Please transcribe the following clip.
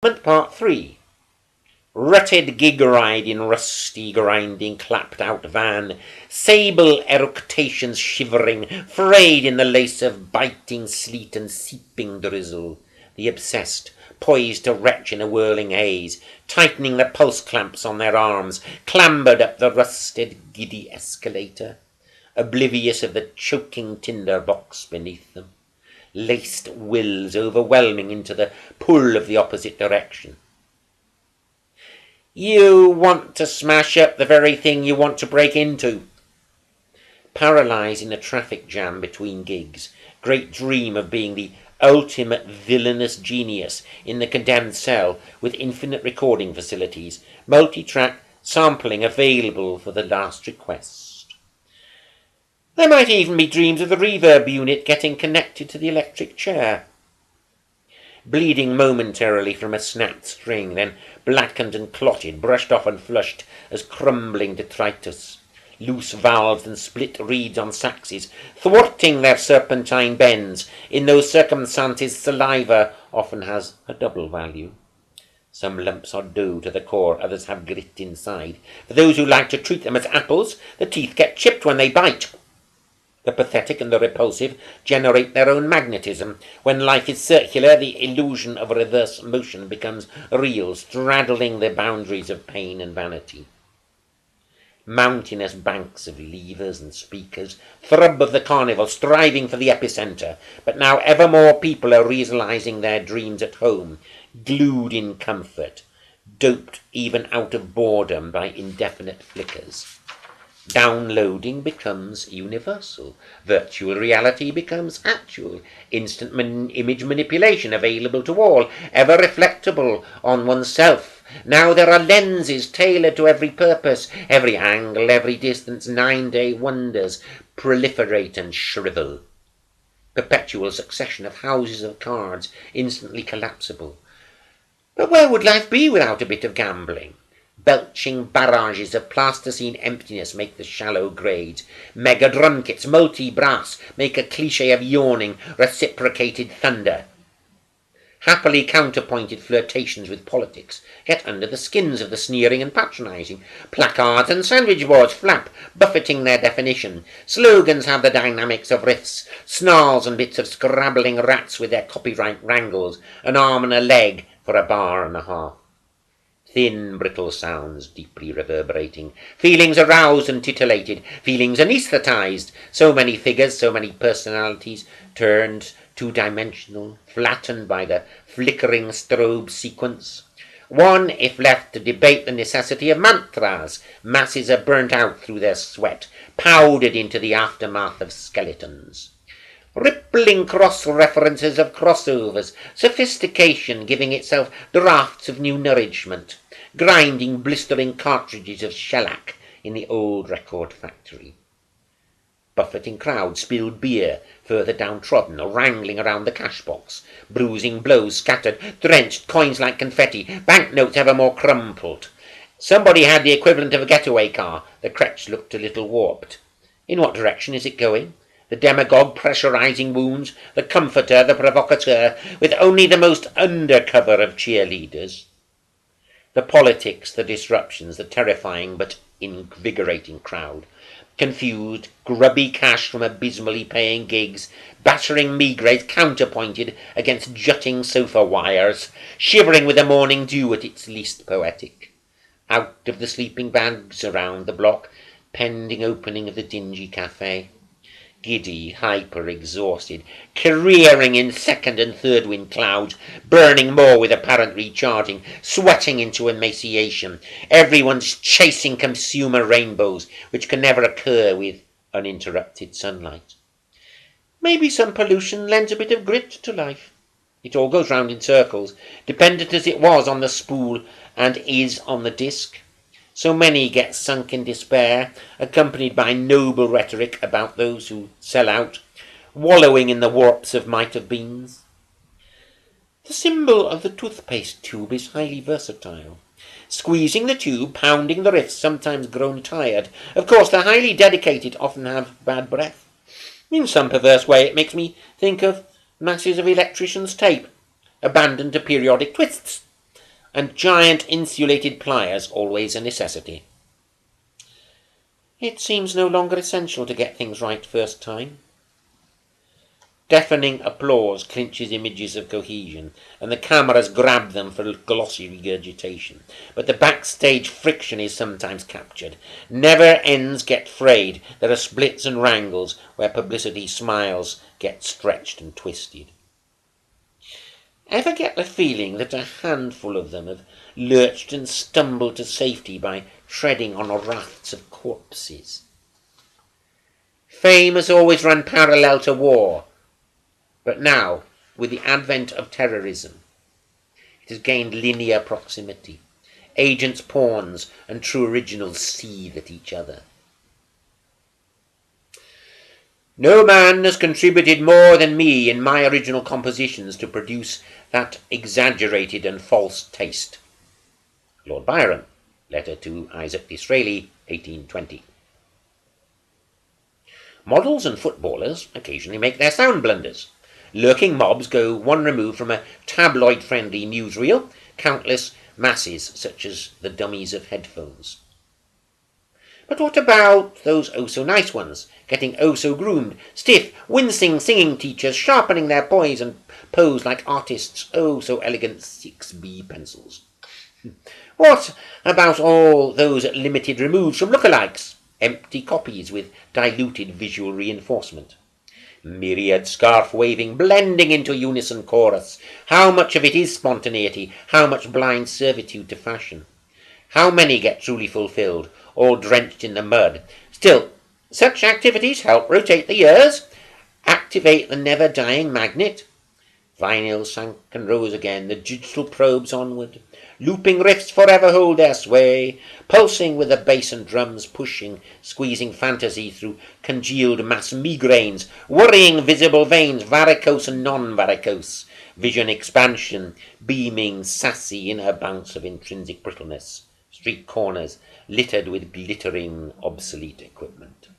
Part 3. Rutted gig ride in rusty grinding clapped out van, sable eructations shivering, frayed in the lace of biting sleet and seeping drizzle. The obsessed, poised to retch in a whirling haze, tightening the pulse clamps on their arms, clambered up the rusted giddy escalator, oblivious of the choking tinder box beneath them. Laced wills overwhelming into the pull of the opposite direction. You want to smash up the very thing you want to break into. Paralysed in a traffic jam between gigs, great dream of being the ultimate villainous genius in the condemned cell with infinite recording facilities, multi-track sampling available for the last request. There might even be dreams of the reverb unit getting connected to the electric chair. Bleeding momentarily from a snapped string, then blackened and clotted, brushed off and flushed as crumbling detritus. Loose valves and split reeds on saxes, thwarting their serpentine bends. In those circumstances, saliva often has a double value. Some lumps are dough to the core, others have grit inside. For those who like to treat them as apples, the teeth get chipped when they bite. The pathetic and the repulsive generate their own magnetism. When life is circular, the illusion of reverse motion becomes real, straddling the boundaries of pain and vanity. Mountainous banks of levers and speakers, throb of the carnival, striving for the epicenter. But now ever more people are realizing their dreams at home, glued in comfort, doped even out of boredom by indefinite flickers. Downloading becomes universal. Virtual reality becomes actual. Instant image manipulation available to all, ever reflectable on oneself. Now there are lenses tailored to every purpose, every angle, every distance. 9-day wonders proliferate and shrivel. Perpetual succession of houses of cards, instantly collapsible. But where would life be without a bit of gambling? Belching barrages of plasticine emptiness make the shallow grades. Mega drum kits, multi-brass, make a cliché of yawning, reciprocated thunder. Happily counterpointed flirtations with politics get under the skins of the sneering and patronizing. Placards and sandwich boards flap, buffeting their definition. Slogans have the dynamics of riffs, snarls and bits of scrabbling rats with their copyright wrangles, an arm and a leg for a bar and a half. Thin, brittle sounds deeply reverberating, feelings aroused and titillated, feelings anaesthetized, so many figures, so many personalities, turned two-dimensional, flattened by the flickering strobe sequence. One, if left to debate the necessity of mantras, masses are burnt out through their sweat, powdered into the aftermath of skeletons. Rippling cross-references of crossovers, sophistication giving itself draughts of new nourishment, grinding blistering cartridges of shellac in the old record factory. Buffeting crowds spilled beer further downtrodden, wrangling around the cash box, bruising blows scattered, drenched, coins like confetti, banknotes ever more crumpled. Somebody had the equivalent of a getaway car. The crutch looked a little warped. In what direction is it going? The demagogue pressurizing wounds, the comforter, the provocateur, with only the most undercover of cheerleaders. The politics, the disruptions, the terrifying but invigorating crowd. Confused, grubby cash from abysmally paying gigs, battering me-grades counterpointed against jutting sofa wires, shivering with the morning dew at its least poetic. Out of the sleeping bags around the block, pending opening of the dingy cafe. Giddy, hyper-exhausted, careering in second and third wind clouds, burning more with apparent recharging, sweating into emaciation. Everyone's chasing consumer rainbows, which can never occur with uninterrupted sunlight. Maybe some pollution lends a bit of grit to life. It all goes round in circles, dependent as it was on the spool and is on the disc. So many get sunk in despair, accompanied by noble rhetoric about those who sell out, wallowing in the warps of might-have-beens. The symbol of the toothpaste tube is highly versatile. Squeezing the tube, pounding the riffs, sometimes grown tired. Of course, the highly dedicated often have bad breath. In some perverse way, it makes me think of masses of electrician's tape, abandoned to periodic twists. and giant insulated pliers always a necessity. It seems no longer essential to get things right first time. Deafening applause clinches images of cohesion, and the cameras grab them for glossy regurgitation. But the backstage friction is sometimes captured. Never ends get frayed. There are splits and wrangles where publicity smiles get stretched and twisted. Ever get the feeling that a handful of them have lurched and stumbled to safety by treading on rafts of corpses? Fame has always run parallel to war. But now, with the advent of terrorism, it has gained linear proximity. Agents, pawns, and true originals seethe at each other. No man has contributed more than me in my original compositions to produce that exaggerated and false taste. Lord Byron, letter to Isaac Disraeli, 1820. Models and footballers occasionally make their sound blunders. Lurking mobs go one remove from a tabloid-friendly newsreel, countless masses such as the dummies of headphones. But what about those oh-so-nice ones, getting oh-so-groomed, stiff, wincing singing teachers sharpening their poise and pose like artists' oh-so-elegant 6B pencils? What about all those limited removes from lookalikes, empty copies with diluted visual reinforcement? Myriad scarf-waving, blending into unison chorus. How much of it is spontaneity? How much blind servitude to fashion? How many get truly fulfilled, all drenched in the mud? Still, such activities help rotate the years, activate the never-dying magnet. Vinyl sank and rose again, the digital probes onward. Looping riffs forever hold their sway, pulsing with the bass and drums pushing, squeezing fantasy through congealed mass migraines, worrying visible veins, varicose and non-varicose, vision expansion, beaming, sassy in her bounce of intrinsic brittleness, street corners littered with glittering, obsolete equipment.